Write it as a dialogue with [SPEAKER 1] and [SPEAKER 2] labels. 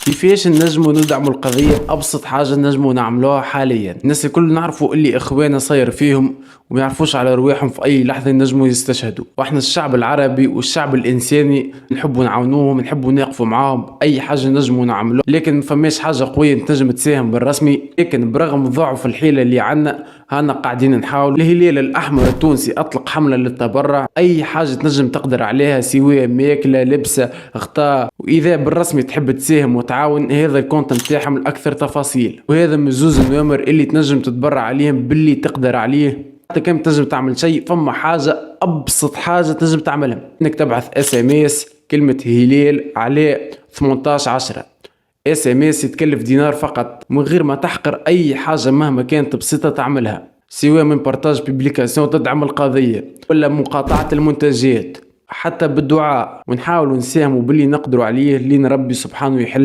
[SPEAKER 1] كيفاش نجموا ندعموا القضية؟ أبسط حاجة نجموا نعملوها حاليا، الناس الكل نعرفوا اللي إخوانا صاير فيهم وما يعرفوش على رواحهم، في أي لحظة ينجموا يستشهدوا، وإحنا الشعب العربي والشعب الإنساني نحبوا نعاونوهم، نحبوا نقفوا معاهم أي حاجة نجموا نعملوها، لكن ما فماش حاجة قوية تنجم تساهم بالرسمي. لكن برغم ضعف الحيلة اللي عنا هانا قاعدين نحاول. الهلال الأحمر التونسي أطلق حملة للتبرع، أي حاجة تنجم تقدر عليها سواء ماكلة لبسة غطاء، وإذا بالرسمي تحب تساهم وتعاون هذا الكونت نتاعهم الأكثر تفاصيل، وهذا من زوز النوامر اللي تنجم تتبرع عليهم باللي تقدر عليه. حتى كان تنجم تعمل شيء، فما حاجة أبسط حاجة تنجم تعملها إنك تبعث SMS كلمة هلال على 1810. SMS يتكلف دينار فقط، من غير ما تحقر أي حاجة مهما كانت بسيطة تعملها، سواء من بارتاج بيبليكاسيون تدعم القضية ولا مقاطعة المنتجات، حتى بالدعاء، ونحاول نساهموا باللي نقدروا عليه لين ربي سبحانه يحل